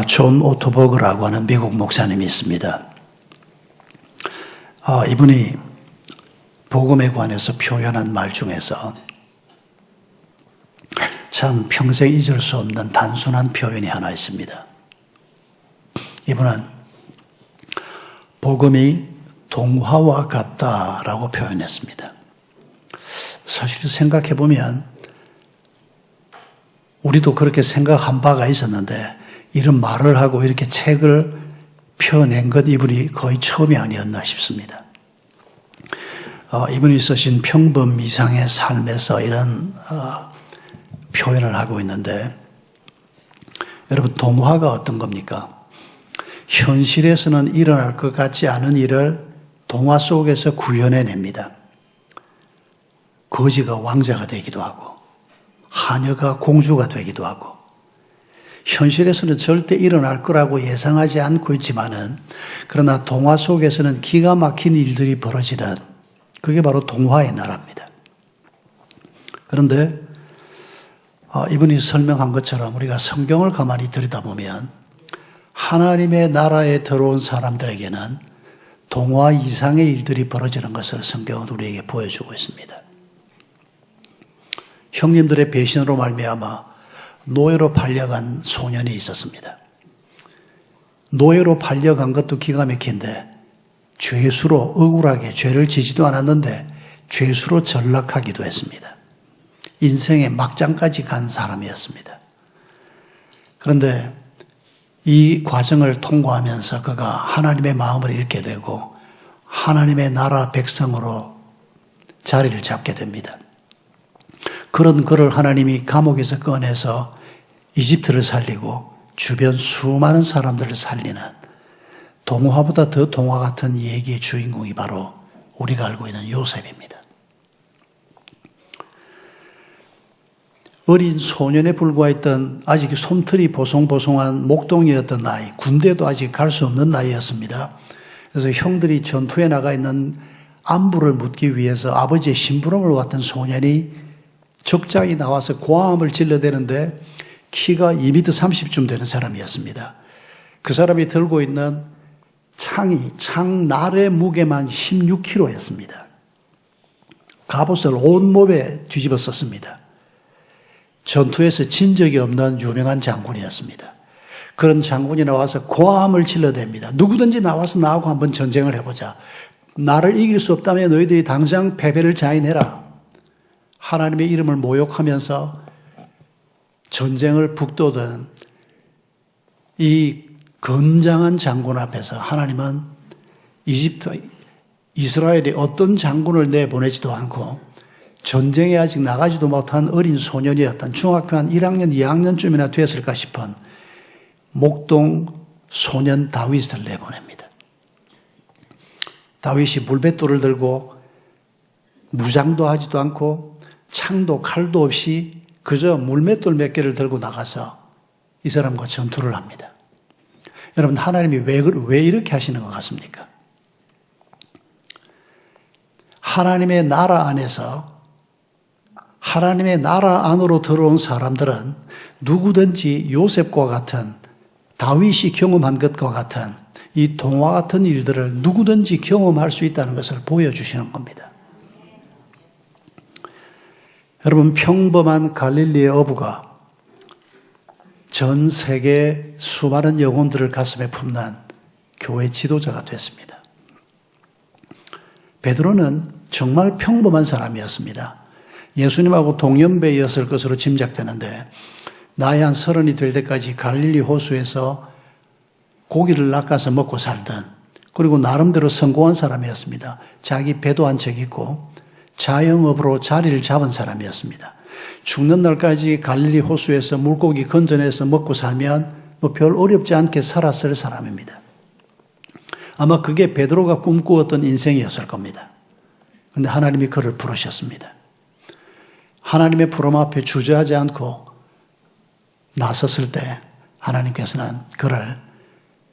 존 오토버그라고 하는 미국 목사님이 있습니다. 이분이 복음에 관해서 표현한 말 중에서 참 평생 잊을 수 없는 단순한 표현이 하나 있습니다. 이분은 복음이 동화와 같다라고 표현했습니다. 사실 생각해보면 우리도 그렇게 생각한 바가 있었는데 이런 말을 하고 이렇게 책을 펴낸 것 이분이 거의 처음이 아니었나 싶습니다. 이분이 쓰신 평범 이상의 삶에서 이런 표현을 하고 있는데, 여러분, 동화가 어떤 겁니까? 현실에서는 일어날 것 같지 않은 일을 동화 속에서 구현해냅니다. 거지가 왕자가 되기도 하고 하녀가 공주가 되기도 하고, 현실에서는 절대 일어날 거라고 예상하지 않고 있지만은, 그러나 동화 속에서는 기가 막힌 일들이 벌어지는, 그게 바로 동화의 나라입니다. 그런데 이분이 설명한 것처럼 우리가 성경을 가만히 들여다보면 하나님의 나라에 들어온 사람들에게는 동화 이상의 일들이 벌어지는 것을 성경은 우리에게 보여주고 있습니다. 형님들의 배신으로 말미암아 노예로 팔려간 소년이 있었습니다. 노예로 팔려간 것도 기가 막힌데 죄수로 억울하게 죄를 지지도 않았는데 죄수로 전락하기도 했습니다. 인생의 막장까지 간 사람이었습니다. 그런데 이 과정을 통과하면서 그가 하나님의 마음을 잃게 되고 하나님의 나라 백성으로 자리를 잡게 됩니다. 그런 그를 하나님이 감옥에서 꺼내서 이집트를 살리고 주변 수많은 사람들을 살리는 동화보다 더 동화 같은 얘기의 주인공이 바로 우리가 알고 있는 요셉입니다. 어린 소년에 불과했던 아직 솜털이 보송보송한 목동이었던 나이, 군대도 아직 갈 수 없는 나이였습니다. 그래서 형들이 전투에 나가 있는 안부를 묻기 위해서 아버지의 심부름을 왔던 소년이 적장이 나와서 고함을 질러대는데 키가 2m 30쯤 되는 사람이었습니다. 그 사람이 들고 있는 창날의 무게만 16kg였습니다. 갑옷을 온몸에 뒤집어 썼습니다. 전투에서 진 적이 없는 유명한 장군이었습니다. 그런 장군이 나와서 고함을 질러댑니다. 누구든지 나와서 나하고 한번 전쟁을 해보자. 나를 이길 수 없다면 너희들이 당장 패배를 자인해라. 하나님의 이름을 모욕하면서 전쟁을 북돋은 이 건장한 장군 앞에서 하나님은 이스라엘이 어떤 장군을 내보내지도 않고 전쟁에 아직 나가지도 못한 어린 소년이었던 중학교 한 1학년, 2학년쯤이나 되었을까 싶은 목동 소년 다윗을 내보냅니다. 다윗이 물맷돌을 들고 무장도 하지도 않고 창도 칼도 없이 그저 물맷돌 몇 개를 들고 나가서 이 사람과 전투를 합니다. 여러분, 하나님이 왜 이렇게 하시는 것 같습니까? 하나님의 나라 안에서 하나님의 나라 안으로 들어온 사람들은 누구든지 요셉과 같은, 다윗이 경험한 것과 같은 이 동화 같은 일들을 누구든지 경험할 수 있다는 것을 보여주시는 겁니다. 여러분, 평범한 갈릴리의 어부가 전 세계 수많은 영혼들을 가슴에 품는 교회 지도자가 됐습니다. 베드로는 정말 평범한 사람이었습니다. 예수님하고 동년배였을 것으로 짐작되는데 나이 한 30이 될 때까지 갈릴리 호수에서 고기를 낚아서 먹고 살던, 그리고 나름대로 성공한 사람이었습니다. 자기 배도 한 척 있고 자영업으로 자리를 잡은 사람이었습니다. 죽는 날까지 갈릴리 호수에서 물고기 건져내서 먹고 살면 별 어렵지 않게 살았을 사람입니다. 아마 그게 베드로가 꿈꾸었던 인생이었을 겁니다. 그런데 하나님이 그를 부르셨습니다. 하나님의 부름 앞에 주저하지 않고 나섰을 때 하나님께서는 그를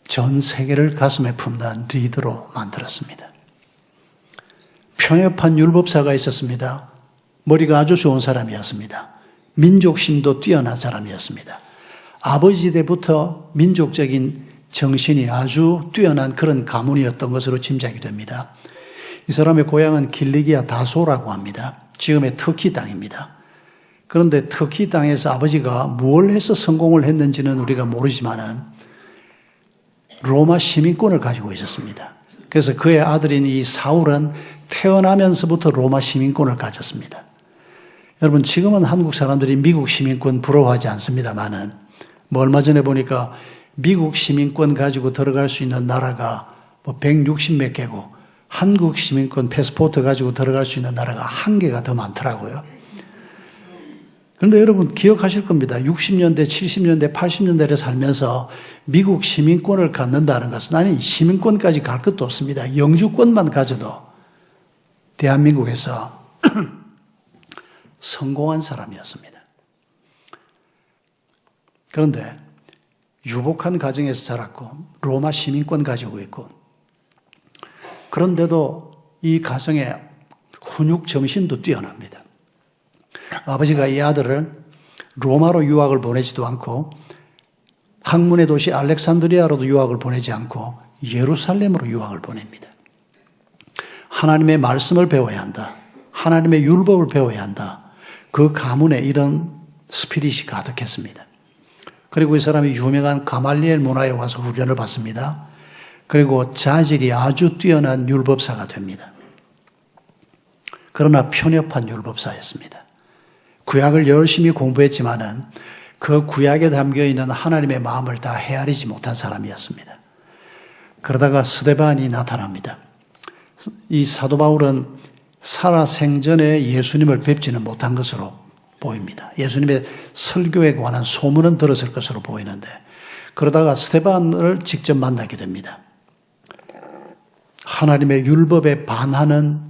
전 세계를 가슴에 품는 리더로 만들었습니다. 편협한 율법사가 있었습니다. 머리가 아주 좋은 사람이었습니다. 민족심도 뛰어난 사람이었습니다. 아버지 때부터 민족적인 정신이 아주 뛰어난 그런 가문이었던 것으로 짐작이 됩니다. 이 사람의 고향은 길리기아 다소라고 합니다. 지금의 터키 땅입니다. 그런데 터키 땅에서 아버지가 무엇을 해서 성공을 했는지는 우리가 모르지만은 로마 시민권을 가지고 있었습니다. 그래서 그의 아들인 이 사울은 태어나면서부터 로마 시민권을 가졌습니다. 여러분, 지금은 한국 사람들이 미국 시민권 부러워하지 않습니다만은 얼마 전에 보니까 미국 시민권 가지고 들어갈 수 있는 나라가 160몇 개고 한국 시민권 패스포트 가지고 들어갈 수 있는 나라가 1개가 더 많더라고요. 그런데 여러분 기억하실 겁니다. 60년대, 70년대, 80년대를 살면서 미국 시민권을 갖는다는 것은 아니 시민권까지 갈 것도 없습니다. 영주권만 가져도 대한민국에서 성공한 사람이었습니다. 그런데 유복한 가정에서 자랐고 로마 시민권 가지고 있고 그런데도 이 가정의 훈육 정신도 뛰어납니다. 아버지가 이 아들을 로마로 유학을 보내지도 않고 학문의 도시 알렉산드리아로도 유학을 보내지 않고 예루살렘으로 유학을 보냅니다. 하나님의 말씀을 배워야 한다. 하나님의 율법을 배워야 한다. 그 가문에 이런 스피릿이 가득했습니다. 그리고 이 사람이 유명한 가말리엘 문화에 와서 훈련을 받습니다. 그리고 자질이 아주 뛰어난 율법사가 됩니다. 그러나 편협한 율법사였습니다. 구약을 열심히 공부했지만은 그 구약에 담겨있는 하나님의 마음을 다 헤아리지 못한 사람이었습니다. 그러다가 스데반이 나타납니다. 이 사도 바울은 살아 생전에 예수님을 뵙지는 못한 것으로 보입니다. 예수님의 설교에 관한 소문은 들었을 것으로 보이는데 그러다가 스데반을 직접 만나게 됩니다. 하나님의 율법에 반하는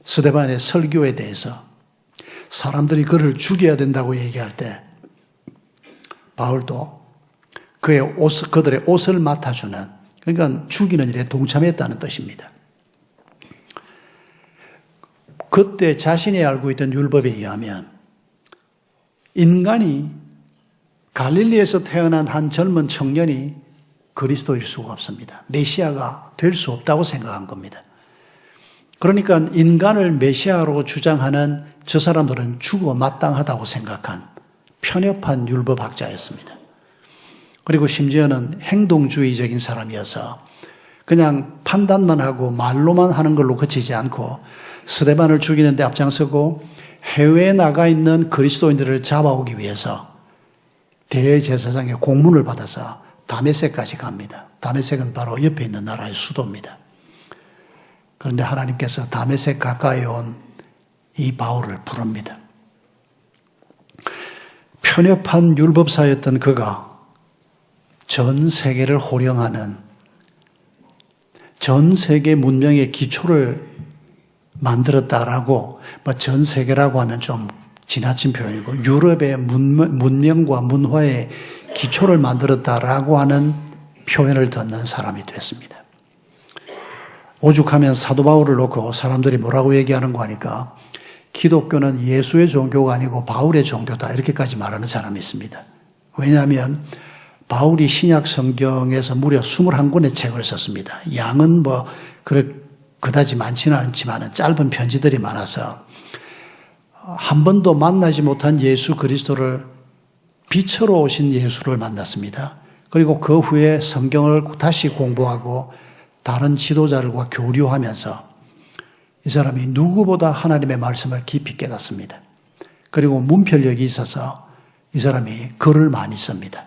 스데반의 설교에 대해서 사람들이 그를 죽여야 된다고 얘기할 때 바울도 그들의 옷을 맡아주는, 그러니까 죽이는 일에 동참했다는 뜻입니다. 그때 자신이 알고 있던 율법에 의하면 인간이 갈릴리에서 태어난 한 젊은 청년이 그리스도일 수가 없습니다. 메시아가 될 수 없다고 생각한 겁니다. 그러니까 인간을 메시아로 주장하는 저 사람들은 죽어 마땅하다고 생각한 편협한 율법학자였습니다. 그리고 심지어는 행동주의적인 사람이어서 그냥 판단만 하고 말로만 하는 걸로 그치지 않고 스데반을 죽이는 데 앞장서고 해외에 나가 있는 그리스도인들을 잡아오기 위해서 대제사장의 공문을 받아서 다메섹까지 갑니다. 다메섹은 바로 옆에 있는 나라의 수도입니다. 그런데 하나님께서 다메섹 가까이 온 이 바울을 부릅니다. 편협한 율법사였던 그가 전 세계를 호령하는, 전 세계 문명의 기초를 만들었다라고, 전 세계라고 하면 좀 지나친 표현이고 유럽의 문명과 문화의 기초를 만들었다라고 하는 표현을 듣는 사람이 됐습니다. 오죽하면 사도 바울을 놓고 사람들이 뭐라고 얘기하는 거 하니까 기독교는 예수의 종교가 아니고 바울의 종교다 이렇게까지 말하는 사람이 있습니다. 왜냐하면 바울이 신약 성경에서 무려 21권의 책을 썼습니다. 양은 그다지 많지는 않지만 짧은 편지들이 많아서 한 번도 만나지 못한 예수 그리스도를 빛으로 오신 예수를 만났습니다. 그리고 그 후에 성경을 다시 공부하고 다른 지도자들과 교류하면서 이 사람이 누구보다 하나님의 말씀을 깊이 깨닫습니다. 그리고 문편력이 있어서 이 사람이 글을 많이 씁니다.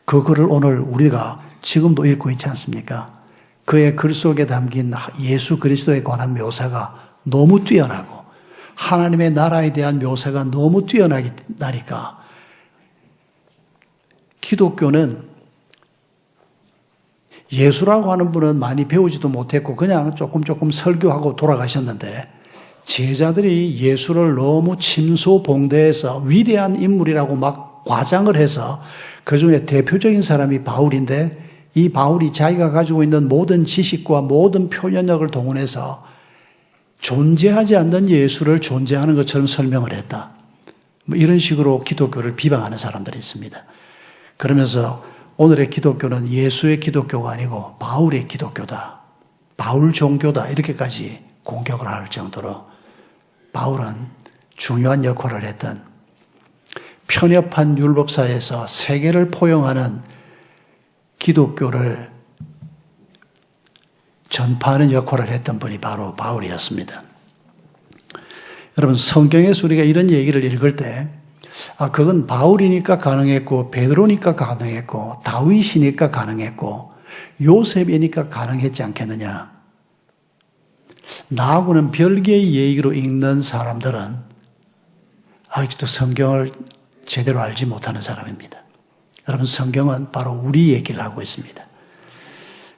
그 글을 오늘 우리가 지금도 읽고 있지 않습니까? 그의 글 속에 담긴 예수 그리스도에 관한 묘사가 너무 뛰어나고 하나님의 나라에 대한 묘사가 너무 뛰어나니까 기독교는 예수라고 하는 분은 많이 배우지도 못했고 그냥 조금 설교하고 돌아가셨는데 제자들이 예수를 너무 침소봉대해서 위대한 인물이라고 막 과장을 해서 그중에 대표적인 사람이 바울인데 이 바울이 자기가 가지고 있는 모든 지식과 모든 표현력을 동원해서 존재하지 않는 예수를 존재하는 것처럼 설명을 했다. 이런 식으로 기독교를 비방하는 사람들이 있습니다. 그러면서 오늘의 기독교는 예수의 기독교가 아니고 바울의 기독교다. 바울 종교다. 이렇게까지 공격을 할 정도로 바울은 중요한 역할을 했던 편협한 율법사에서 세계를 포용하는 기독교를 전파하는 역할을 했던 분이 바로 바울이었습니다. 여러분, 성경에서 우리가 이런 얘기를 읽을 때 그건 바울이니까 가능했고 베드로니까 가능했고 다윗이니까 가능했고 요셉이니까 가능했지 않겠느냐. 나하고는 별개의 얘기로 읽는 사람들은 아직도 성경을 제대로 알지 못하는 사람입니다. 여러분, 성경은 바로 우리 얘기를 하고 있습니다.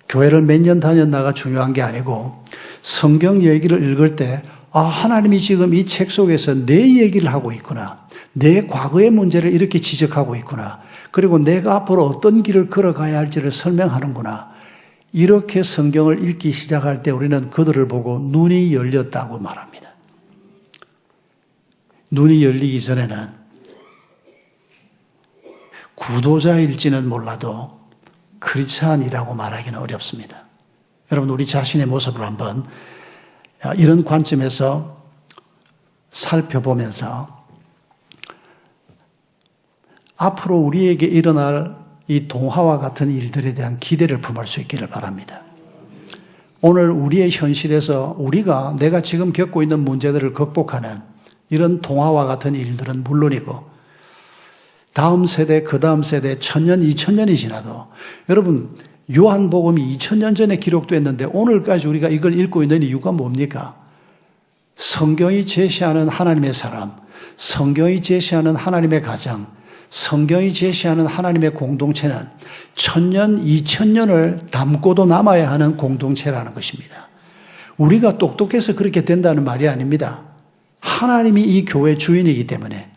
교회를 몇 년 다녔나가 중요한 게 아니고 성경 얘기를 읽을 때 하나님이 지금 이 책 속에서 내 얘기를 하고 있구나. 내 과거의 문제를 이렇게 지적하고 있구나. 그리고 내가 앞으로 어떤 길을 걸어가야 할지를 설명하는구나. 이렇게 성경을 읽기 시작할 때 우리는 그들을 보고 눈이 열렸다고 말합니다. 눈이 열리기 전에는 구도자일지는 몰라도 크리스찬이라고 말하기는 어렵습니다. 여러분, 우리 자신의 모습을 한번 이런 관점에서 살펴보면서 앞으로 우리에게 일어날 이 동화와 같은 일들에 대한 기대를 품을 수 있기를 바랍니다. 오늘 우리의 현실에서 내가 지금 겪고 있는 문제들을 극복하는 이런 동화와 같은 일들은 물론이고 다음 세대, 그 다음 세대, 1000년, 2000년이 지나도 여러분, 요한복음이 2000년 전에 기록됐는데 오늘까지 우리가 이걸 읽고 있는 이유가 뭡니까? 성경이 제시하는 하나님의 사람, 성경이 제시하는 하나님의 가정, 성경이 제시하는 하나님의 공동체는 1000년, 2000년을 담고도 남아야 하는 공동체라는 것입니다. 우리가 똑똑해서 그렇게 된다는 말이 아닙니다. 하나님이 이 교회 주인이기 때문에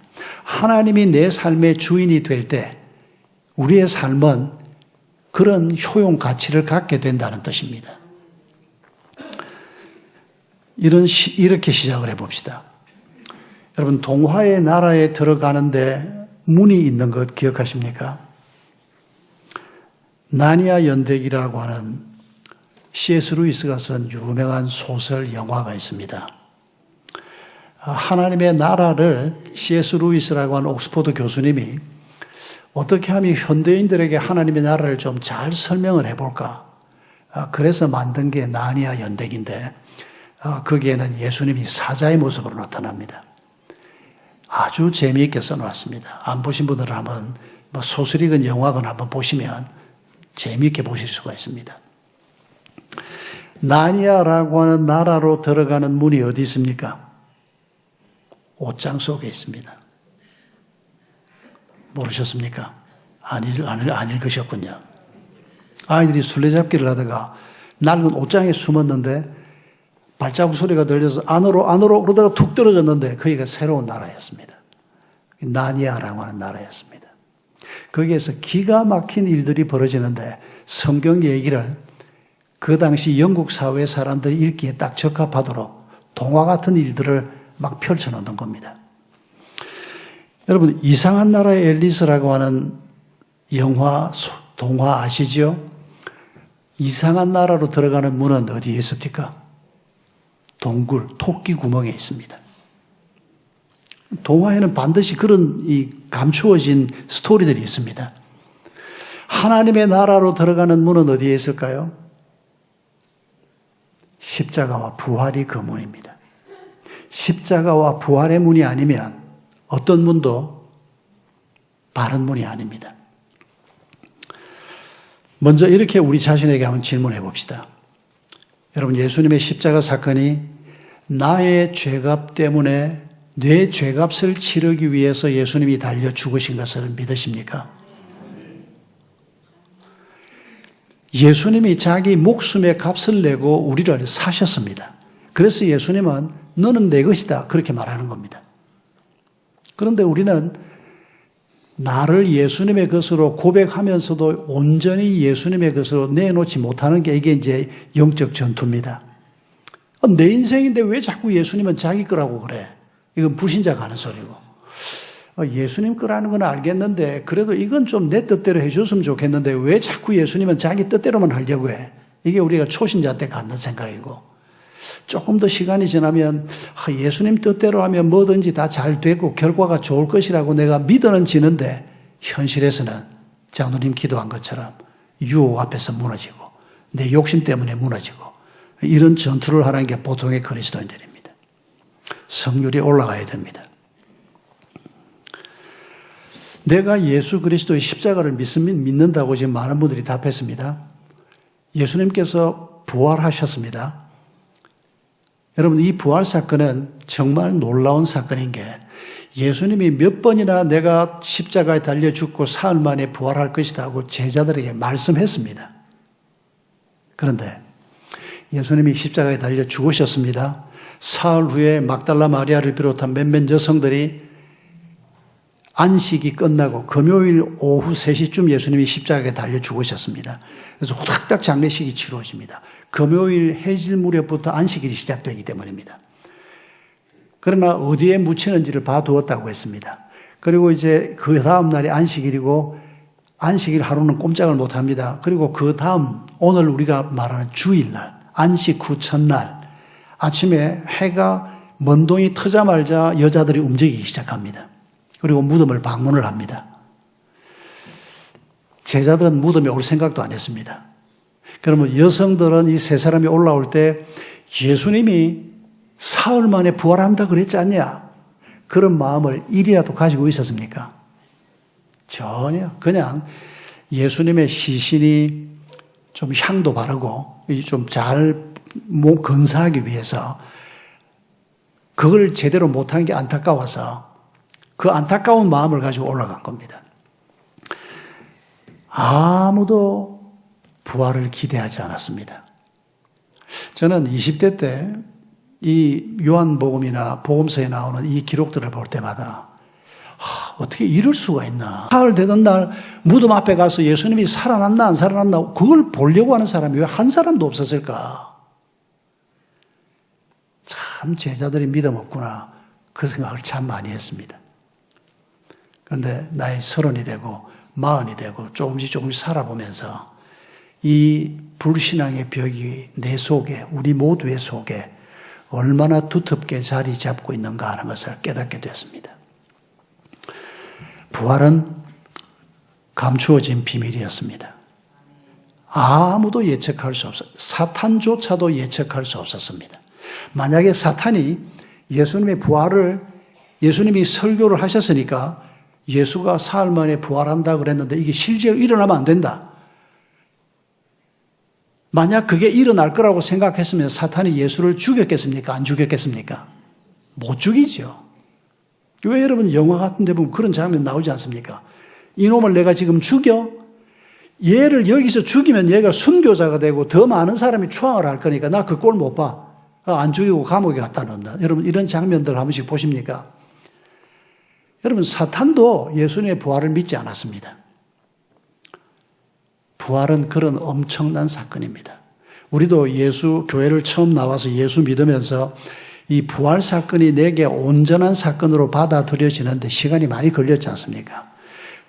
하나님이 내 삶의 주인이 될 때 우리의 삶은 그런 효용 가치를 갖게 된다는 뜻입니다. 이렇게 시작을 해봅시다. 여러분, 동화의 나라에 들어가는데 문이 있는 것 기억하십니까? 나니아 연대기라고 하는 C.S. 루이스가 쓴 유명한 소설 영화가 있습니다. 하나님의 나라를 C.S. 루이스라고 하는 옥스퍼드 교수님이 어떻게 하면 현대인들에게 하나님의 나라를 좀 잘 설명을 해볼까? 그래서 만든 게 나니아 연대기인데 거기에는 예수님이 사자의 모습으로 나타납니다. 아주 재미있게 써놓았습니다. 안 보신 분들은 한번 소설이건 영화건 한번 보시면 재미있게 보실 수가 있습니다. 나니아라고 하는 나라로 들어가는 문이 어디 있습니까? 옷장 속에 있습니다. 모르셨습니까? 안 읽으셨군요. 아이들이 술래잡기를 하다가 낡은 옷장에 숨었는데 발자국 소리가 들려서 안으로 그러다가 툭 떨어졌는데 거기가 새로운 나라였습니다. 나니아라고 하는 나라였습니다. 거기에서 기가 막힌 일들이 벌어지는데 성경 얘기를 그 당시 영국 사회 사람들이 읽기에 딱 적합하도록 동화 같은 일들을 막 펼쳐놓는 겁니다. 여러분, 이상한 나라의 앨리스라고 하는 동화 아시죠? 이상한 나라로 들어가는 문은 어디에 있습니까? 동굴, 토끼 구멍에 있습니다. 동화에는 반드시 그런 감추어진 스토리들이 있습니다. 하나님의 나라로 들어가는 문은 어디에 있을까요? 십자가와 부활이 그 문입니다. 십자가와 부활의 문이 아니면 어떤 문도 바른 문이 아닙니다. 먼저 이렇게 우리 자신에게 한번 질문해 봅시다. 여러분, 예수님의 십자가 사건이 나의 죄값 때문에 내 죄값을 치르기 위해서 예수님이 달려 죽으신 것을 믿으십니까? 예수님이 자기 목숨의 값을 내고 우리를 사셨습니다. 그래서 예수님은 너는 내 것이다 그렇게 말하는 겁니다. 그런데 우리는 나를 예수님의 것으로 고백하면서도 온전히 예수님의 것으로 내놓지 못하는 게 이게 이제 영적 전투입니다. 내 인생인데 왜 자꾸 예수님은 자기 거라고 그래? 이건 불신자가 하는 소리고. 예수님 거라는 건 알겠는데 그래도 이건 좀 내 뜻대로 해줬으면 좋겠는데 왜 자꾸 예수님은 자기 뜻대로만 하려고 해? 이게 우리가 초신자 때 갖는 생각이고 조금 더 시간이 지나면 예수님 뜻대로 하면 뭐든지 다 잘 되고 결과가 좋을 것이라고 내가 믿어는 지는데 현실에서는 장로님 기도한 것처럼 유혹 앞에서 무너지고 내 욕심 때문에 무너지고 이런 전투를 하는 게 보통의 그리스도인들입니다. 성률이 올라가야 됩니다. 내가 예수 그리스도의 십자가를 믿는다고 지금 많은 분들이 답했습니다. 예수님께서 부활하셨습니다. 여러분, 이 부활 사건은 정말 놀라운 사건인 게 예수님이 몇 번이나 내가 십자가에 달려 죽고 사흘 만에 부활할 것이다 하고 제자들에게 말씀했습니다. 그런데 예수님이 십자가에 달려 죽으셨습니다. 사흘 후에 막달라 마리아를 비롯한 몇몇 여성들이 안식이 끝나고 금요일 오후 3시쯤 예수님이 십자가에 달려 죽으셨습니다. 그래서 후닥닥 장례식이 치루어집니다. 금요일 해질 무렵부터 안식일이 시작되기 때문입니다. 그러나 어디에 묻히는지를 봐두었다고 했습니다. 그리고 이제 그 다음 날이 안식일이고 안식일 하루는 꼼짝을 못합니다. 그리고 그 다음 오늘 우리가 말하는 주일날 안식 후 첫날 아침에 해가 먼동이 트자마자 여자들이 움직이기 시작합니다. 그리고 무덤을 방문을 합니다. 제자들은 무덤에 올 생각도 안 했습니다. 그러면 여성들은 이 세 사람이 올라올 때 예수님이 사흘 만에 부활한다 그랬지 않냐? 그런 마음을 일이라도 가지고 있었습니까? 전혀. 그냥 예수님의 시신이 좀 향도 바르고 좀 잘 건사하기 위해서 그걸 제대로 못한 게 안타까워서 그 안타까운 마음을 가지고 올라간 겁니다. 아무도 부활을 기대하지 않았습니다. 저는 20대 때 이 요한복음이나 복음서에 나오는 이 기록들을 볼 때마다 어떻게 이럴 수가 있나. 사흘 되던 날 무덤 앞에 가서 예수님이 살아났나 안 살아났나 그걸 보려고 하는 사람이 왜 한 사람도 없었을까. 참 제자들이 믿음 없구나. 그 생각을 참 많이 했습니다. 그런데 나이 30이 되고 40이 되고 조금씩 살아보면서 이 불신앙의 벽이 내 속에 우리 모두의 속에 얼마나 두텁게 자리 잡고 있는가 하는 것을 깨닫게 됐습니다. 부활은 감추어진 비밀이었습니다. 아무도 예측할 수 없었어요. 사탄조차도 예측할 수 없었습니다. 만약에 사탄이 예수님의 부활을 예수님이 설교를 하셨으니까 예수가 사흘 만에 부활한다 그랬는데 이게 실제로 일어나면 안 된다. 만약 그게 일어날 거라고 생각했으면 사탄이 예수를 죽였겠습니까? 안 죽였겠습니까? 못 죽이죠. 왜 여러분 영화 같은 데 보면 그런 장면 나오지 않습니까? 이놈을 내가 지금 죽여? 얘를 여기서 죽이면 얘가 순교자가 되고 더 많은 사람이 추앙을 할 거니까 나 그 꼴 못 봐. 안 죽이고 감옥에 갖다 넣는다. 여러분 이런 장면들 한 번씩 보십니까? 여러분 사탄도 예수님의 부활을 믿지 않았습니다. 부활은 그런 엄청난 사건입니다. 우리도 교회를 처음 나와서 예수 믿으면서 이 부활 사건이 내게 온전한 사건으로 받아들여지는데 시간이 많이 걸렸지 않습니까?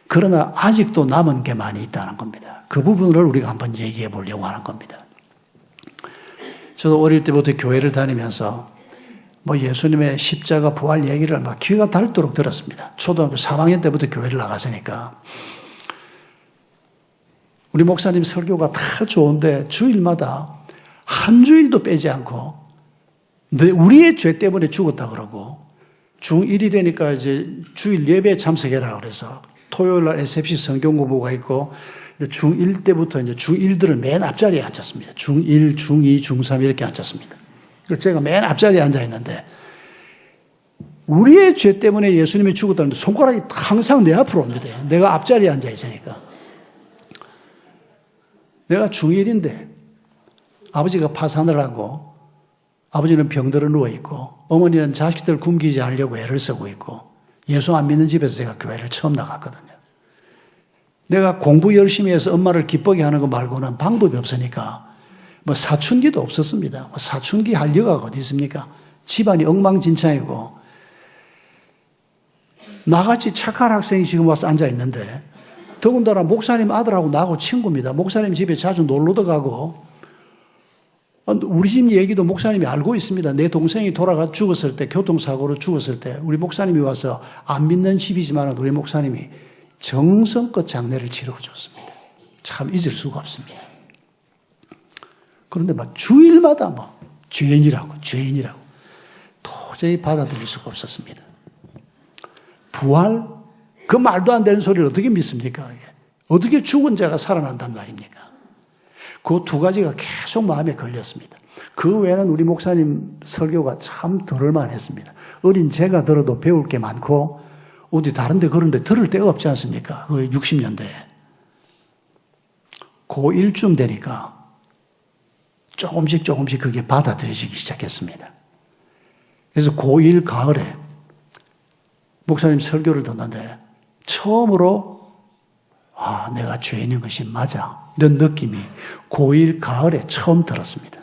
그러나 아직도 남은 게 많이 있다는 겁니다. 그 부분을 우리가 한번 얘기해 보려고 하는 겁니다. 저도 어릴 때부터 교회를 다니면서 예수님의 십자가 부활 얘기를 막 귀가 닳도록 들었습니다. 초등학교 3학년 때부터 교회를 나갔으니까. 우리 목사님 설교가 다 좋은데 주일마다 한 주일도 빼지 않고 우리의 죄 때문에 죽었다 그러고 중1이 되니까 이제 주일 예배에 참석해라 그래서 토요일 날 SFC 성경 공부가 있고 중1 때부터 이제 중1들은 맨 앞자리에 앉았습니다. 중1, 중2, 중3 이렇게 앉았습니다. 그래서 제가 맨 앞자리에 앉아 있는데 우리의 죄 때문에 예수님이 죽었다는데 손가락이 항상 내 앞으로 옵니다. 내가 앞자리에 앉아 있으니까. 내가 중1인데 아버지가 파산을 하고 아버지는 병들어 누워있고 어머니는 자식들 굶기지 않으려고 애를 쓰고 있고 예수 안 믿는 집에서 제가 교회를 처음 나갔거든요. 내가 공부 열심히 해서 엄마를 기쁘게 하는 거 말고는 방법이 없으니까 사춘기도 없었습니다. 사춘기 할 여가가 어디 있습니까? 집안이 엉망진창이고 나같이 착한 학생이 지금 와서 앉아 있는데, 더군다나 목사님 아들하고 나하고 친구입니다. 목사님 집에 자주 놀러도 가고, 우리 집 얘기도 목사님이 알고 있습니다. 내 동생이 돌아가 죽었을 때, 교통사고로 죽었을 때, 우리 목사님이 와서 안 믿는 집이지만 우리 목사님이 정성껏 장례를 치러줬습니다. 참 잊을 수가 없습니다. 그런데 막 주일마다 뭐 죄인이라고 도저히 받아들일 수가 없었습니다. 부활? 그 말도 안 되는 소리를 어떻게 믿습니까? 어떻게 죽은 자가 살아난단 말입니까? 그 두 가지가 계속 마음에 걸렸습니다. 그 외에는 우리 목사님 설교가 참 들을만 했습니다. 어린 제가 들어도 배울 게 많고 어디 다른 데 그런데 들을 데가 없지 않습니까? 그 60년대에. 고1쯤 되니까 조금씩 그게 받아들여지기 시작했습니다. 그래서 고1 가을에 목사님 설교를 듣는데 처음으로 내가 죄인인 것이 맞아. 이런 느낌이 고1 가을에 처음 들었습니다.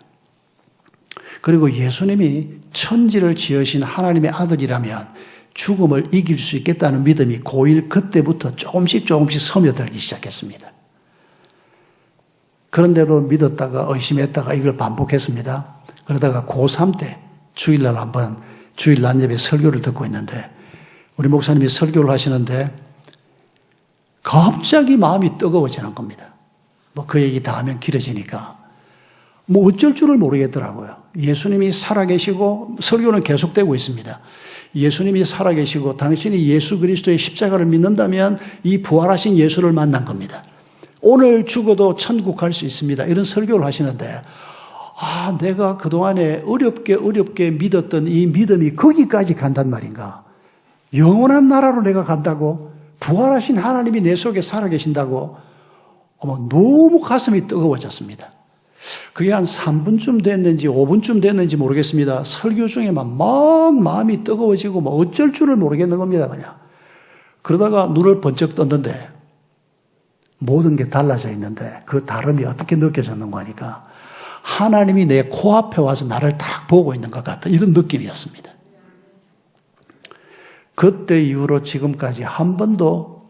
그리고 예수님이 천지를 지으신 하나님의 아들이라면 죽음을 이길 수 있겠다는 믿음이 고1 그때부터 조금씩 스며들기 시작했습니다. 그런데도 믿었다가 의심했다가 이걸 반복했습니다. 그러다가 고3 때 주일 낮 예배 설교를 듣고 있는데 우리 목사님이 설교를 하시는데 갑자기 마음이 뜨거워지는 겁니다. 뭐 그 얘기 다 하면 길어지니까 뭐 어쩔 줄을 모르겠더라고요. 예수님이 살아계시고 설교는 계속되고 있습니다. 예수님이 살아계시고 당신이 예수 그리스도의 십자가를 믿는다면 이 부활하신 예수를 만난 겁니다. 오늘 죽어도 천국 갈 수 있습니다. 이런 설교를 하시는데 내가 그동안에 어렵게 믿었던 이 믿음이 거기까지 간단 말인가? 영원한 나라로 내가 간다고? 부활하신 하나님이 내 속에 살아계신다고? 너무 가슴이 뜨거워졌습니다. 그게 한 3분쯤 됐는지 5분쯤 됐는지 모르겠습니다. 설교 중에만 막 마음이 뜨거워지고 어쩔 줄을 모르겠는 겁니다, 그냥. 그러다가 눈을 번쩍 떴는데 모든 게 달라져 있는데 그 다름이 어떻게 느껴졌는가 하니까 하나님이 내 코앞에 와서 나를 딱 보고 있는 것 같은 이런 느낌이었습니다. 그때 이후로 지금까지 한 번도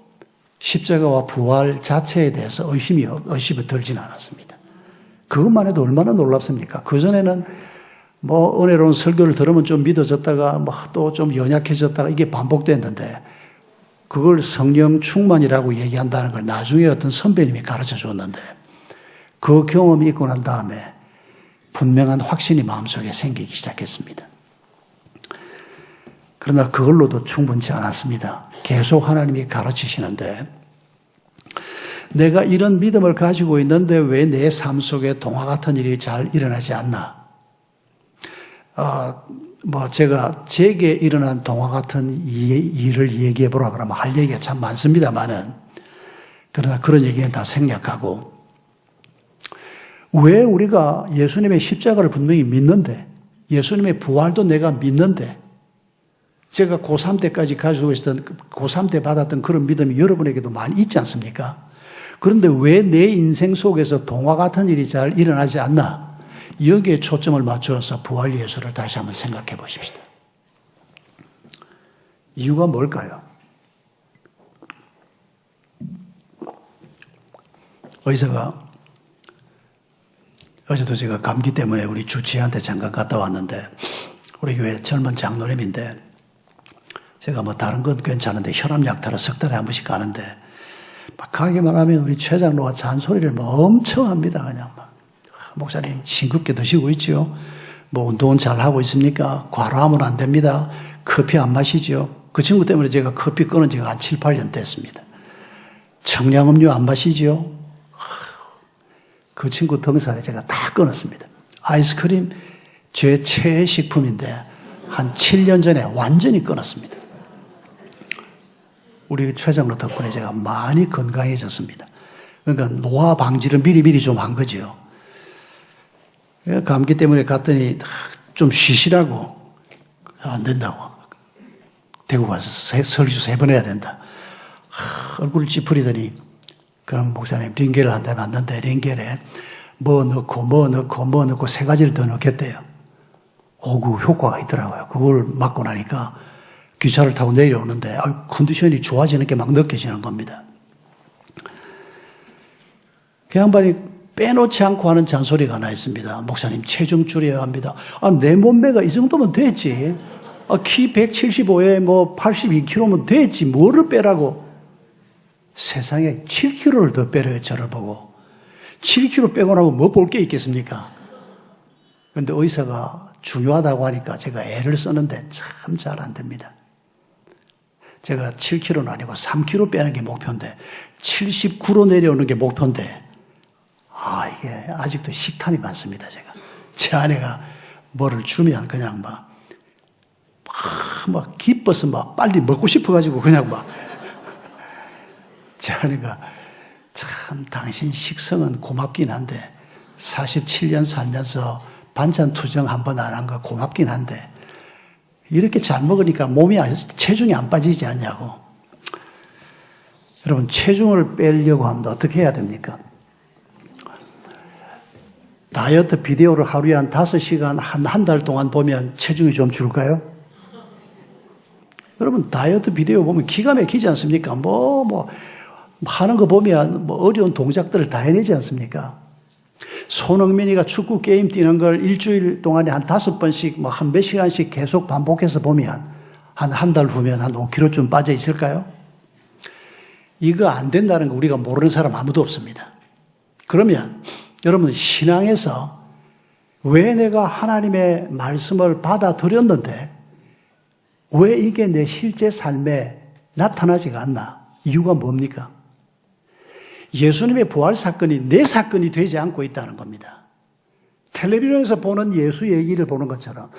십자가와 부활 자체에 대해서 의심이 들진 않았습니다. 그것만 해도 얼마나 놀랍습니까? 그전에는 은혜로운 설교를 들으면 좀 믿어졌다가 또 좀 연약해졌다가 이게 반복됐는데 그걸 성령 충만이라고 얘기한다는 걸 나중에 어떤 선배님이 가르쳐 줬는데 그 경험이 있고 난 다음에 분명한 확신이 마음속에 생기기 시작했습니다. 그러나 그걸로도 충분치 않았습니다. 계속 하나님이 가르치시는데 내가 이런 믿음을 가지고 있는데 왜 내 삶 속에 동화 같은 일이 잘 일어나지 않나? 제게 일어난 동화 같은 일을 얘기해 보라 그러면 할 얘기가 참 많습니다만은 그러나 그런 얘기는 다 생략하고 왜 우리가 예수님의 십자가를 분명히 믿는데 예수님의 부활도 내가 믿는데 제가 고3 때까지 가지고 있었던 고3 때 받았던 그런 믿음이 여러분에게도 많이 있지 않습니까? 그런데 왜 내 인생 속에서 동화 같은 일이 잘 일어나지 않나? 여기에 초점을 맞추어서 부활 예수를 다시 한번 생각해 보십시다. 이유가 뭘까요? 의사가 어제도 제가 감기 때문에 우리 주치의한테 잠깐 갔다 왔는데 우리 교회 젊은 장로님인데 제가 다른 건 괜찮은데 혈압약 타러 석 달에 한 번씩 가는데 막 가기만 하면 우리 최 장로가 잔소리를 엄청 합니다. 그냥 목사님 싱겁게 드시고 있죠. 운동은 잘 하고 있습니까? 과로하면 안 됩니다. 커피 안 마시죠. 그 친구 때문에 제가 커피 끊은 지가 한 7, 8년 됐습니다. 청량음료 안 마시죠. 그 친구 등살에 제가 다 끊었습니다. 아이스크림 제 최애 식품인데 한 7년 전에 완전히 끊었습니다. 우리 최 장로 덕분에 제가 많이 건강해졌습니다. 그러니까 노화 방지를 미리 좀 한 거죠. 감기 때문에 갔더니 좀 쉬시라고 안 된다고 대구 가서 설교 3번 해야 된다. 얼굴을 찌푸리더니 그럼 목사님 링겔을 한 대 맞는데 링겔에 뭐 넣고 3가지를 더 넣겠대요. 그 효과가 있더라고요. 그걸 맞고 나니까 기차를 타고 내려오는데 컨디션이 좋아지는 게 막 느껴지는 겁니다. 그 양반이 빼놓지 않고 하는 잔소리가 하나 있습니다. 목사님, 체중 줄여야 합니다. 내 몸매가 이 정도면 됐지. 키 175에 82kg면 됐지. 뭐를 빼라고. 세상에 7kg를 더 빼려요, 저를 보고. 7kg 빼고 나면 뭐 볼 게 있겠습니까? 그런데 의사가 중요하다고 하니까 제가 애를 쓰는데 참 잘 안 됩니다. 제가 7kg는 아니고 3kg 빼는 게 목표인데 79로 내려오는 게 목표인데 이게 아직도 식탐이 많습니다, 제가. 제 아내가 뭐를 주면 그냥 막 기뻐서 빨리 먹고 싶어가지고 그냥 제 아내가 참 당신 식성은 고맙긴 한데 47년 살면서 반찬 투정 한 번 안 한 거 고맙긴 한데 이렇게 잘 먹으니까 체중이 안 빠지지 않냐고. 여러분, 체중을 빼려고 하면 어떻게 해야 됩니까? 다이어트 비디오를 하루에 한 5시간, 한 달 동안 보면 체중이 좀 줄까요? 여러분, 다이어트 비디오 보면 기가 막히지 않습니까? 하는 거 보면 어려운 동작들을 다 해내지 않습니까? 손흥민이가 축구 게임 뛰는 걸 일주일 동안에 한 5번씩, 한 몇 시간씩 계속 반복해서 보면 한 달 후면 한 5kg쯤 빠져 있을까요? 이거 안 된다는 거 우리가 모르는 사람 아무도 없습니다. 그러면 여러분, 신앙에서 왜 내가 하나님의 말씀을 받아들였는데 왜 이게 내 실제 삶에 나타나지가 않나? 이유가 뭡니까? 예수님의 부활 사건이 내 사건이 되지 않고 있다는 겁니다. 텔레비전에서 보는 예수 얘기를 보는 것처럼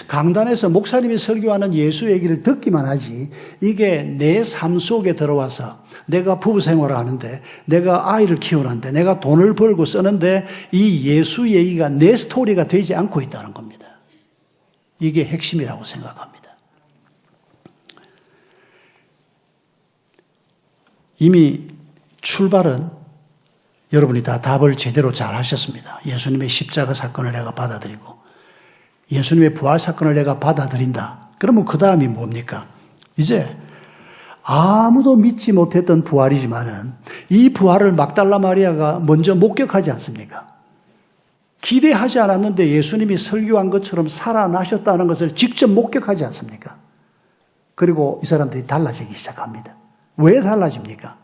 강단에서 목사님이 설교하는 예수 얘기를 듣기만 하지 이게 내 삶 속에 들어와서 내가 부부 생활을 하는데 내가 아이를 키우는데 내가 돈을 벌고 쓰는데 이 예수 얘기가 내 스토리가 되지 않고 있다는 겁니다. 이게 핵심이라고 생각합니다. 이미 출발은 여러분이 다 답을 제대로 잘 하셨습니다. 예수님의 십자가 사건을 내가 받아들이고 예수님의 부활 사건을 내가 받아들인다. 그러면 그 다음이 뭡니까? 이제 아무도 믿지 못했던 부활이지만은 이 부활을 막달라 마리아가 먼저 목격하지 않습니까? 기대하지 않았는데 예수님이 설교한 것처럼 살아나셨다는 것을 직접 목격하지 않습니까? 그리고 이 사람들이 달라지기 시작합니다. 왜 달라집니까?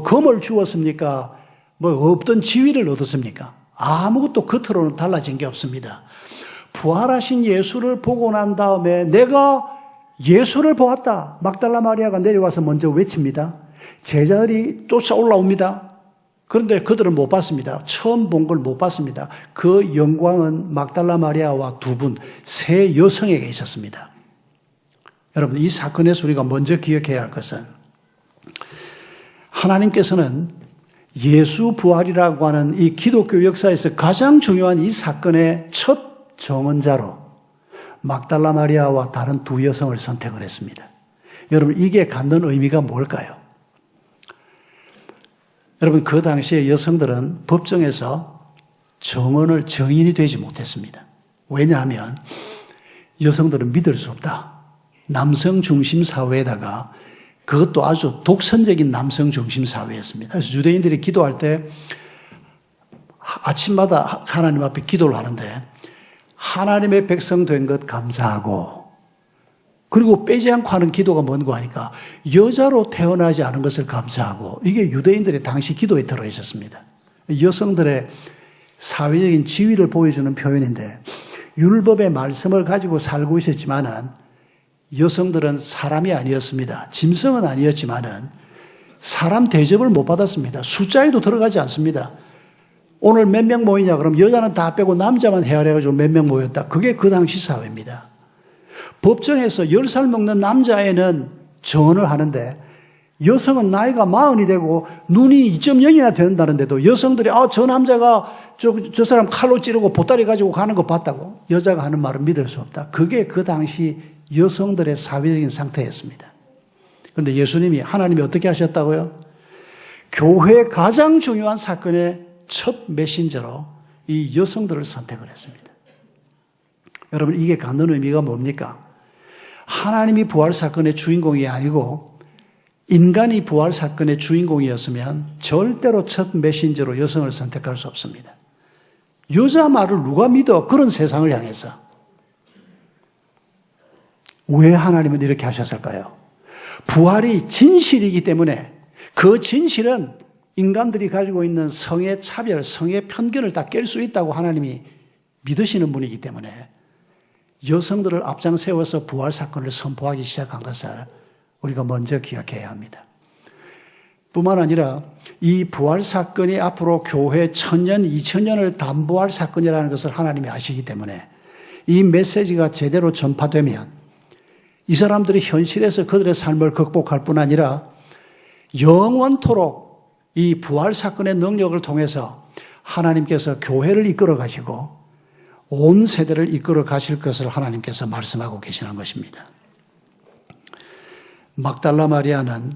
검을 주었습니까? 없던 지위를 얻었습니까? 아무것도 겉으로는 달라진 게 없습니다. 부활하신 예수를 보고 난 다음에 내가 예수를 보았다. 막달라 마리아가 내려와서 먼저 외칩니다. 제자들이 쫓아 올라옵니다. 그런데 그들은 못 봤습니다. 처음 본 걸 못 봤습니다. 그 영광은 막달라 마리아와 세 여성에게 있었습니다. 여러분, 이 사건에서 우리가 먼저 기억해야 할 것은 하나님께서는 예수 부활이라고 하는 이 기독교 역사에서 가장 중요한 이 사건의 첫 정언자로 막달라 마리아와 다른 2 여성을 선택을 했습니다. 여러분, 이게 갖는 의미가 뭘까요? 여러분, 그 당시에 여성들은 법정에서 정인이 되지 못했습니다. 왜냐하면 여성들은 믿을 수 없다. 남성 중심 사회에다가 그것도 아주 독선적인 남성 중심 사회였습니다. 그래서 유대인들이 기도할 때 아침마다 하나님 앞에 기도를 하는데 하나님의 백성 된 것 감사하고 그리고 빼지 않고 하는 기도가 뭔고 하니까 여자로 태어나지 않은 것을 감사하고 이게 유대인들의 당시 기도에 들어있었습니다. 여성들의 사회적인 지위를 보여주는 표현인데 율법의 말씀을 가지고 살고 있었지만은 여성들은 사람이 아니었습니다. 짐승은 아니었지만은 사람 대접을 못 받았습니다. 숫자에도 들어가지 않습니다. 오늘 몇 명 모이냐 그럼 여자는 다 빼고 남자만 헤아려가지고 몇 명 모였다. 그게 그 당시 사회입니다. 법정에서 10살 먹는 남자애는 정언을 하는데 여성은 나이가 40이 되고 눈이 2.0이나 된다는데도 여성들이 저 남자가 저 사람 칼로 찌르고 보따리 가지고 가는 거 봤다고 여자가 하는 말은 믿을 수 없다. 그게 그 당시 여성들의 사회적인 상태였습니다. 그런데 예수님이 하나님이 어떻게 하셨다고요? 교회의 가장 중요한 사건의 첫 메신저로 이 여성들을 선택을 했습니다. 여러분, 이게 갖는 의미가 뭡니까? 하나님이 부활 사건의 주인공이 아니고 인간이 부활 사건의 주인공이었으면 절대로 첫 메신저로 여성을 선택할 수 없습니다. 여자 말을 누가 믿어? 그런 세상을 향해서. 왜 하나님은 이렇게 하셨을까요? 부활이 진실이기 때문에 그 진실은 인간들이 가지고 있는 성의 차별, 성의 편견을 다 깰 수 있다고 하나님이 믿으시는 분이기 때문에 여성들을 앞장 세워서 부활 사건을 선포하기 시작한 것을 우리가 먼저 기억해야 합니다. 뿐만 아니라 이 부활 사건이 앞으로 교회 1000년, 2000년을 담보할 사건이라는 것을 하나님이 아시기 때문에 이 메시지가 제대로 전파되면 이 사람들이 현실에서 그들의 삶을 극복할 뿐 아니라 영원토록 이 부활 사건의 능력을 통해서 하나님께서 교회를 이끌어 가시고 온 세대를 이끌어 가실 것을 하나님께서 말씀하고 계시는 것입니다. 막달라 마리아는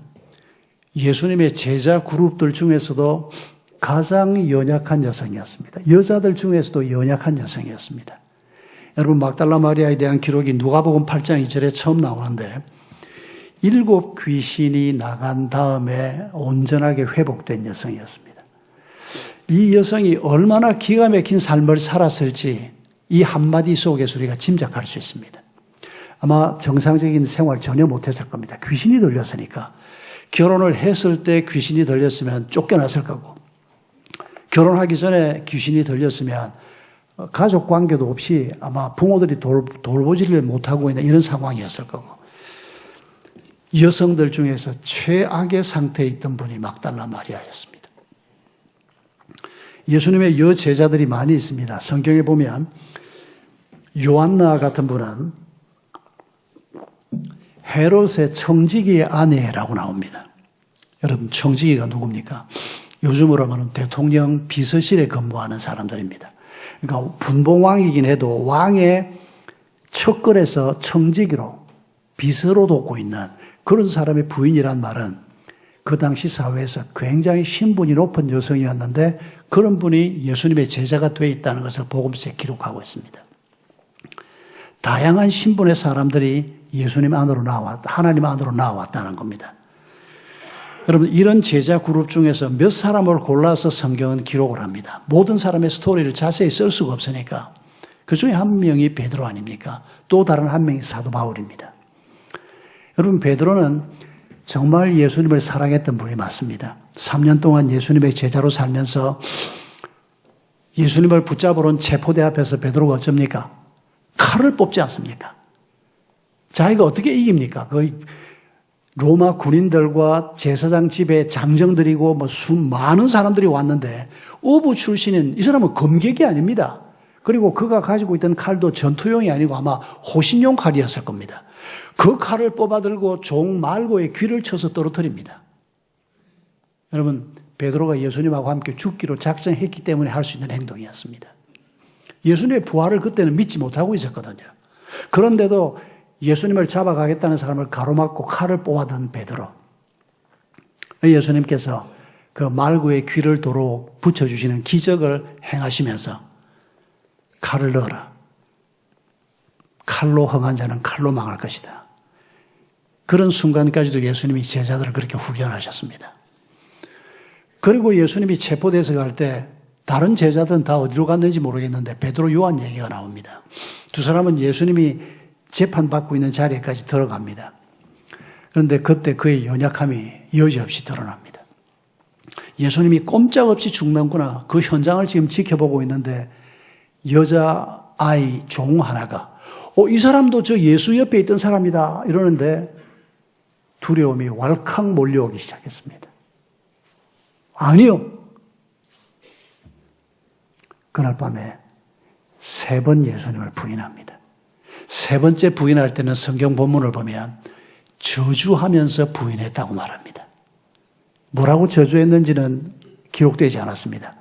예수님의 제자 그룹들 중에서도 가장 연약한 여성이었습니다. 여자들 중에서도 연약한 여성이었습니다. 여러분, 막달라 마리아에 대한 기록이 누가복음 8장 2절에 처음 나오는데 7 귀신이 나간 다음에 온전하게 회복된 여성이었습니다. 이 여성이 얼마나 기가 막힌 삶을 살았을지 이 한마디 속에서 우리가 짐작할 수 있습니다. 아마 정상적인 생활 전혀 못했을 겁니다. 귀신이 들렸으니까. 결혼을 했을 때 귀신이 들렸으면 쫓겨났을 거고, 결혼하기 전에 귀신이 들렸으면 가족 관계도 없이 아마 부모들이 돌보지를 못하고 있는 이런 상황이었을 거고, 여성들 중에서 최악의 상태에 있던 분이 막달라 마리아였습니다. 예수님의 여제자들이 많이 있습니다. 성경에 보면 요한나 같은 분은 헤롯의 청지기의 아내라고 나옵니다. 여러분, 청지기가 누굽니까? 요즘으로 하면 대통령 비서실에 근무하는 사람들입니다. 그러니까 분봉왕이긴 해도 왕의 척걸에서 청지기로 비서로 돕고 있는 그런 사람의 부인이란 말은 그 당시 사회에서 굉장히 신분이 높은 여성이었는데 그런 분이 예수님의 제자가 되어 있다는 것을 복음서에 기록하고 있습니다. 다양한 신분의 사람들이 예수님 안으로 하나님 안으로 나왔다는 겁니다. 여러분, 이런 제자 그룹 중에서 몇 사람을 골라서 성경은 기록을 합니다. 모든 사람의 스토리를 자세히 쓸 수가 없으니까. 그 중에 한 명이 베드로 아닙니까? 또 다른 한 명이 사도 바울입니다. 여러분, 베드로는 정말 예수님을 사랑했던 분이 맞습니다. 3년 동안 예수님의 제자로 살면서 예수님을 붙잡으러 온 체포대 앞에서 베드로가 어쩝니까? 칼을 뽑지 않습니까? 자기가 어떻게 이깁니까? 그 로마 군인들과 제사장 집에 장정들이고 많은 사람들이 왔는데 어부 출신인 이 사람은 검객이 아닙니다. 그리고 그가 가지고 있던 칼도 전투용이 아니고 아마 호신용 칼이었을 겁니다. 그 칼을 뽑아들고 종 말고의 귀를 쳐서 떨어뜨립니다. 여러분, 베드로가 예수님하고 함께 죽기로 작정했기 때문에 할 수 있는 행동이었습니다. 예수님의 부활을 그때는 믿지 못하고 있었거든요. 그런데도 예수님을 잡아가겠다는 사람을 가로막고 칼을 뽑아든 베드로. 예수님께서 그 말구의 귀를 도로 붙여주시는 기적을 행하시면서 칼을 넣어라. 칼로 흥한 자는 칼로 망할 것이다. 그런 순간까지도 예수님이 제자들을 그렇게 훈련하셨습니다. 그리고 예수님이 체포돼서 갈 때 다른 제자들은 다 어디로 갔는지 모르겠는데 베드로, 요한 얘기가 나옵니다. 두 사람은 예수님이 재판받고 있는 자리에까지 들어갑니다. 그런데 그때 그의 연약함이 여지없이 드러납니다. 예수님이 꼼짝없이 죽는구나, 그 현장을 지금 지켜보고 있는데 여자아이 종 하나가 이 사람도 저 예수 옆에 있던 사람이다 이러는데 두려움이 왈칵 몰려오기 시작했습니다. 아니요. 그날 밤에 3번 예수님을 부인합니다. 3번째 부인할 때는 성경 본문을 보면 저주하면서 부인했다고 말합니다. 뭐라고 저주했는지는 기록되지 않았습니다.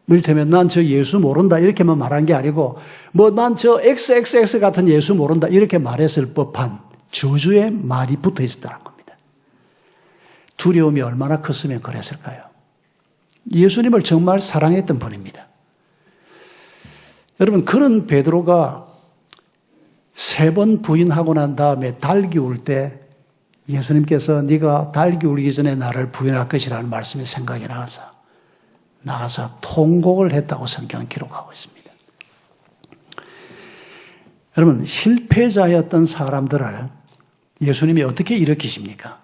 이를테면 난 저 예수 모른다 이렇게만 말한 게 아니고 난 저 XXX 같은 예수 모른다 이렇게 말했을 법한 저주의 말이 붙어 있었다는 겁니다. 두려움이 얼마나 컸으면 그랬을까요? 예수님을 정말 사랑했던 분입니다. 여러분, 그런 베드로가 3번 부인하고 난 다음에 달기 울 때 예수님께서 네가 달기 울기 전에 나를 부인할 것이라는 말씀이 생각이 나가서 통곡을 했다고 성경은 기록하고 있습니다. 여러분, 실패자였던 사람들을 예수님이 어떻게 일으키십니까?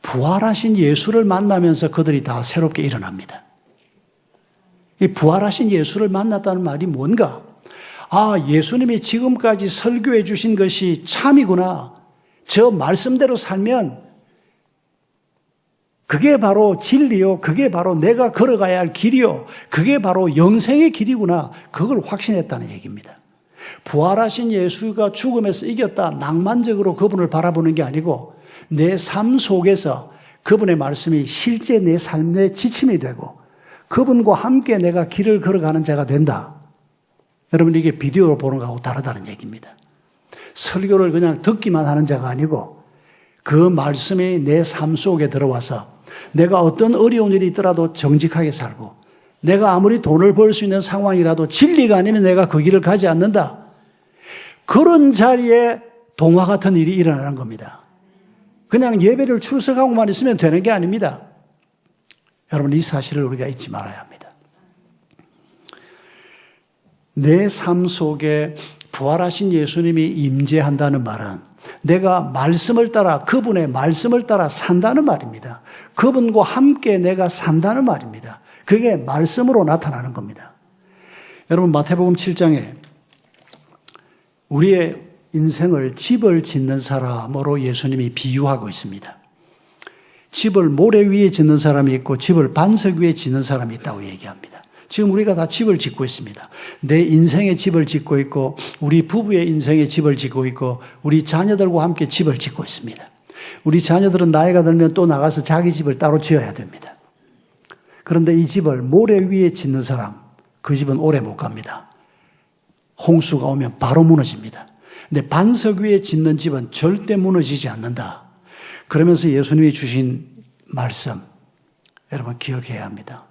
부활하신 예수를 만나면서 그들이 다 새롭게 일어납니다. 이 부활하신 예수를 만났다는 말이 뭔가? 아, 예수님이 지금까지 설교해 주신 것이 참이구나. 저 말씀대로 살면 그게 바로 진리요. 그게 바로 내가 걸어가야 할 길이요. 그게 바로 영생의 길이구나. 그걸 확신했다는 얘기입니다. 부활하신 예수가 죽음에서 이겼다. 낭만적으로 그분을 바라보는 게 아니고 내 삶 속에서 그분의 말씀이 실제 내 삶의 지침이 되고 그분과 함께 내가 길을 걸어가는 자가 된다. 여러분, 이게 비디오로 보는 거하고 다르다는 얘기입니다. 설교를 그냥 듣기만 하는 자가 아니고 그 말씀이 내 삶 속에 들어와서 내가 어떤 어려운 일이 있더라도 정직하게 살고 내가 아무리 돈을 벌 수 있는 상황이라도 진리가 아니면 내가 그 길을 가지 않는다. 그런 자리에 동화 같은 일이 일어나는 겁니다. 그냥 예배를 출석하고만 있으면 되는 게 아닙니다. 여러분, 이 사실을 우리가 잊지 말아야 합니다. 내 삶 속에 부활하신 예수님이 임재한다는 말은 내가 말씀을 따라 그분의 말씀을 따라 산다는 말입니다. 그분과 함께 내가 산다는 말입니다. 그게 말씀으로 나타나는 겁니다. 여러분, 마태복음 7장에 우리의 인생을 집을 짓는 사람으로 예수님이 비유하고 있습니다. 집을 모래 위에 짓는 사람이 있고 집을 반석 위에 짓는 사람이 있다고 얘기합니다. 지금 우리가 다 집을 짓고 있습니다. 내 인생의 집을 짓고 있고 우리 부부의 인생의 집을 짓고 있고 우리 자녀들과 함께 집을 짓고 있습니다. 우리 자녀들은 나이가 들면 또 나가서 자기 집을 따로 지어야 됩니다. 그런데 이 집을 모래 위에 짓는 사람, 그 집은 오래 못 갑니다. 홍수가 오면 바로 무너집니다. 근데 반석 위에 짓는 집은 절대 무너지지 않는다. 그러면서 예수님이 주신 말씀, 여러분 기억해야 합니다.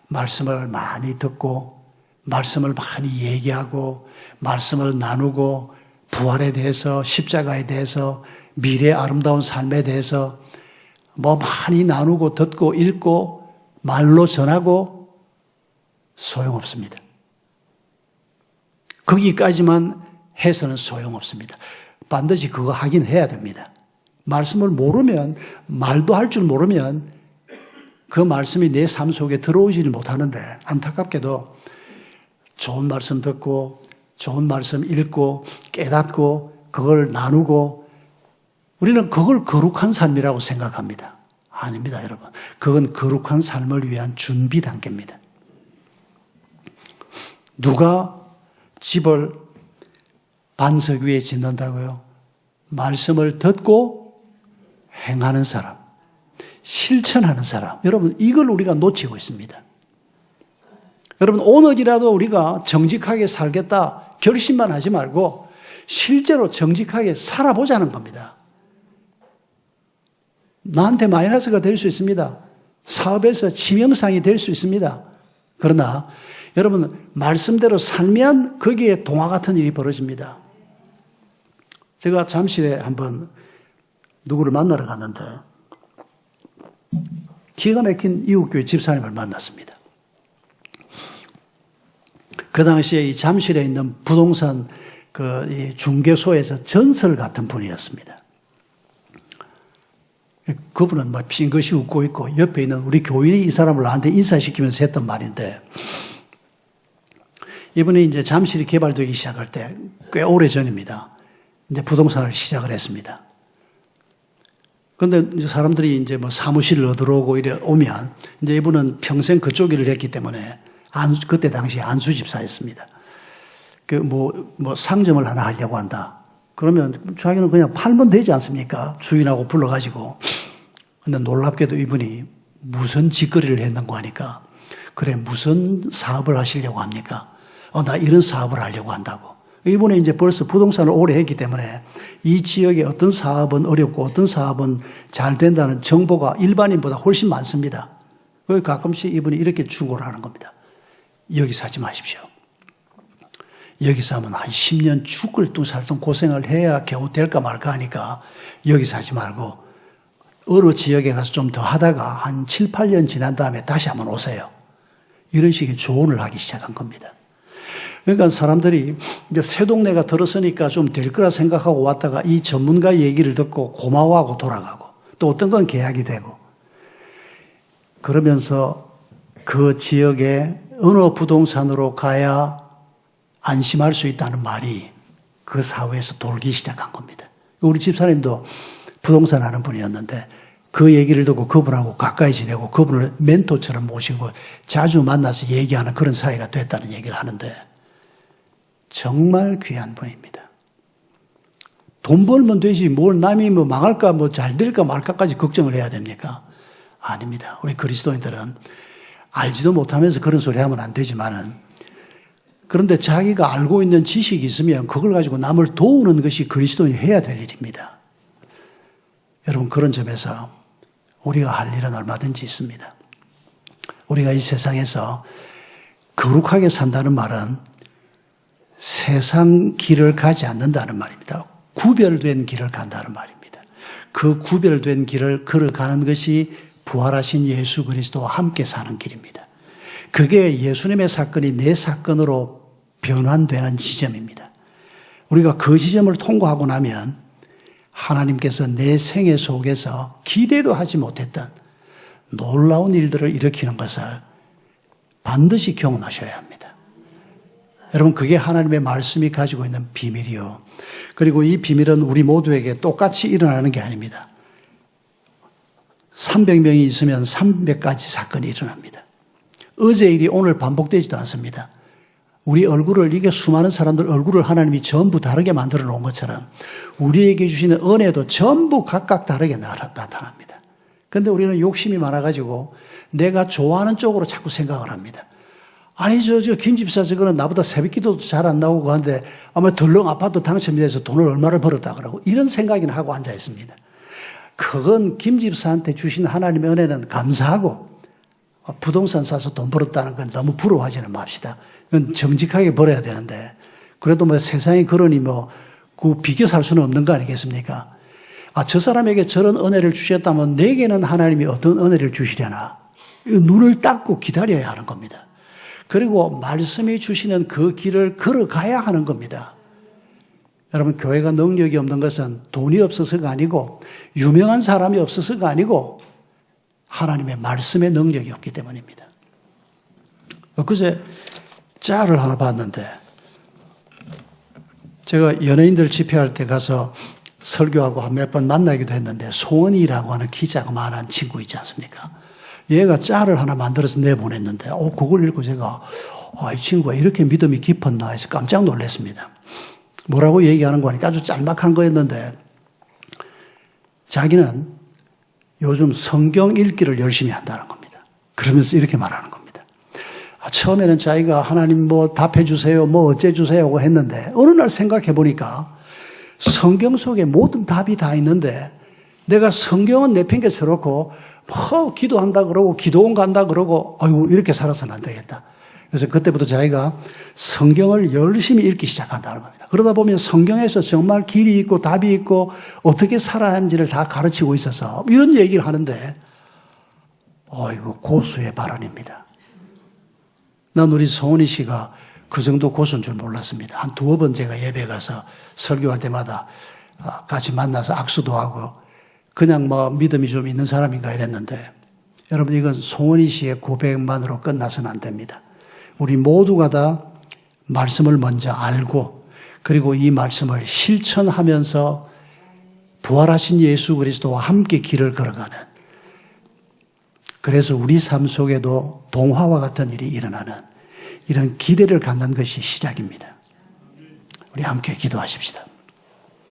말씀을 많이 듣고 말씀을 많이 얘기하고 말씀을 나누고 부활에 대해서 십자가에 대해서 미래의 아름다운 삶에 대해서 많이 나누고 듣고 읽고 말로 전하고 소용없습니다. 거기까지만 해서는 소용없습니다. 반드시 그거 하긴 해야 됩니다. 말씀을 모르면 말도 할 줄 모르면 그 말씀이 내 삶 속에 들어오지를 못하는데 안타깝게도 좋은 말씀 듣고 좋은 말씀 읽고 깨닫고 그걸 나누고 우리는 그걸 거룩한 삶이라고 생각합니다. 아닙니다, 여러분. 그건 거룩한 삶을 위한 준비 단계입니다. 누가 집을 반석 위에 짓는다고요? 말씀을 듣고 행하는 사람, 실천하는 사람. 여러분, 이걸 우리가 놓치고 있습니다. 여러분, 오늘이라도 우리가 정직하게 살겠다 결심만 하지 말고 실제로 정직하게 살아보자는 겁니다. 나한테 마이너스가 될 수 있습니다. 사업에서 치명상이 될 수 있습니다. 그러나 여러분, 말씀대로 살면 거기에 동화 같은 일이 벌어집니다. 제가 잠실에 한번 누구를 만나러 갔는데 기가 막힌 이웃교회 집사님을 만났습니다. 그 당시에 이 잠실에 있는 부동산 이 중개소에서 전설 같은 분이었습니다. 그분은 막 핑긋이 웃고 있고 옆에 있는 우리 교인이 이 사람을 나한테 인사시키면서 했던 말인데 이분이 이제 잠실이 개발되기 시작할 때 꽤 오래 전입니다. 이제 부동산을 시작을 했습니다. 그런데 이제 사람들이 이제 사무실을 얻으러 오고 이래 오면 이제 이분은 평생 그쪽 일을 했기 때문에 그때 당시 안수집사였습니다. 상점을 하나 하려고 한다. 그러면 자기는 그냥 팔면 되지 않습니까? 주인하고 불러가지고. 근데 놀랍게도 이분이 무슨 짓거리를 했는고 하니까 그래 무슨 사업을 하시려고 합니까? 나 이런 사업을 하려고 한다고. 이분이 이제 벌써 부동산을 오래 했기 때문에 이 지역에 어떤 사업은 어렵고 어떤 사업은 잘 된다는 정보가 일반인보다 훨씬 많습니다. 가끔씩 이분이 이렇게 충고를 하는 겁니다. 여기 사지 마십시오. 여기서 하면 한 10년 죽을 둥살둥 고생을 해야 겨우 될까 말까 하니까 여기서 하지 말고 어느 지역에 가서 좀 더 하다가 한 7, 8년 지난 다음에 다시 한번 오세요. 이런 식의 조언을 하기 시작한 겁니다. 그러니까 사람들이 이제 새 동네가 들었으니까 좀 될 거라 생각하고 왔다가 이 전문가 얘기를 듣고 고마워하고 돌아가고 또 어떤 건 계약이 되고 그러면서 그 지역에 어느 부동산으로 가야 안심할 수 있다는 말이 그 사회에서 돌기 시작한 겁니다. 우리 집사님도 부동산 하는 분이었는데 그 얘기를 듣고 그분하고 가까이 지내고 그분을 멘토처럼 모시고 자주 만나서 얘기하는 그런 사이가 됐다는 얘기를 하는데 정말 귀한 분입니다. 돈 벌면 되지 뭘 남이 뭐 망할까 뭐 잘 될까 말까까지 걱정을 해야 됩니까? 아닙니다. 우리 그리스도인들은 알지도 못하면서 그런 소리 하면 안 되지만은 그런데 자기가 알고 있는 지식이 있으면 그걸 가지고 남을 도우는 것이 그리스도인이 해야 될 일입니다. 여러분 그런 점에서 우리가 할 일은 얼마든지 있습니다. 우리가 이 세상에서 거룩하게 산다는 말은 세상 길을 가지 않는다는 말입니다. 구별된 길을 간다는 말입니다. 그 구별된 길을 걸어가는 것이 부활하신 예수 그리스도와 함께 사는 길입니다. 그게 예수님의 사건이 내 사건으로 변환되는 지점입니다. 우리가 그 지점을 통과하고 나면 하나님께서 내 생애 속에서 기대도 하지 못했던 놀라운 일들을 일으키는 것을 반드시 경험하셔야 합니다. 여러분 그게 하나님의 말씀이 가지고 있는 비밀이요. 그리고 이 비밀은 우리 모두에게 똑같이 일어나는 게 아닙니다. 300명이 있으면 300가지 사건이 일어납니다. 어제 일이 오늘 반복되지도 않습니다. 우리 얼굴을 이게 수많은 사람들 얼굴을 하나님이 전부 다르게 만들어 놓은 것처럼 우리에게 주시는 은혜도 전부 각각 다르게 나타납니다. 그런데 우리는 욕심이 많아가지고 내가 좋아하는 쪽으로 자꾸 생각을 합니다. 아니 저 김 집사 저거는 나보다 새벽기도도 잘 안 나오고 한데 아마 덜렁 아파트 당첨이 돼서 돈을 얼마를 벌었다 그러고 이런 생각이나 하고 앉아 있습니다. 그건 김 집사한테 주신 하나님의 은혜는 감사하고 부동산 사서 돈 벌었다는 건 너무 부러워하지는 맙시다. 그건 정직하게 벌어야 되는데 그래도 뭐 세상에 그러니 뭐 그 비교 살 수는 없는 거 아니겠습니까? 저 사람에게 저런 은혜를 주셨다면 내게는 하나님이 어떤 은혜를 주시려나 눈을 닦고 기다려야 하는 겁니다. 그리고 말씀이 주시는 그 길을 걸어가야 하는 겁니다. 여러분 교회가 능력이 없는 것은 돈이 없어서가 아니고 유명한 사람이 없어서가 아니고 하나님의 말씀의 능력이 없기 때문입니다. 엊그제 짤을 하나 봤는데 제가 연예인들 집회할 때 가서 설교하고 몇 번 만나기도 했는데 송은이라고 하는 기자그마한 친구 있지 않습니까? 얘가 짤을 하나 만들어서 내보냈는데 그걸 읽고 제가 이 친구가 이렇게 믿음이 깊었나 해서 깜짝 놀랐습니다. 뭐라고 얘기하는 거니까 아주 짤막한 거였는데 자기는 요즘 성경 읽기를 열심히 한다는 겁니다. 그러면서 이렇게 말하는 겁니다. 처음에는 자기가 하나님 뭐 답해 주세요, 뭐 어째 주세요 했는데 어느 날 생각해 보니까 성경 속에 모든 답이 다 있는데 내가 성경은 내팽개쳐 놓고 뭐 기도한다 그러고 기도원 간다 그러고 아이고 이렇게 살아서는 안 되겠다. 그래서 그때부터 자기가 성경을 열심히 읽기 시작한다는 겁니다. 그러다 보면 성경에서 정말 길이 있고 답이 있고 어떻게 살아야 하는지를 다 가르치고 있어서 이런 얘기를 하는데 이거 고수의 발언입니다. 난 우리 성훈이 씨가 그 정도 고수인 줄 몰랐습니다. 한 두어 번 제가 예배 가서 설교할 때마다 같이 만나서 악수도 하고 그냥 뭐 믿음이 좀 있는 사람인가 이랬는데 여러분 이건 송은희 씨의 고백만으로 끝나서는 안 됩니다. 우리 모두가 다 말씀을 먼저 알고 그리고 이 말씀을 실천하면서 부활하신 예수 그리스도와 함께 길을 걸어가는 그래서 우리 삶 속에도 동화와 같은 일이 일어나는 이런 기대를 갖는 것이 시작입니다. 우리 함께 기도하십시다.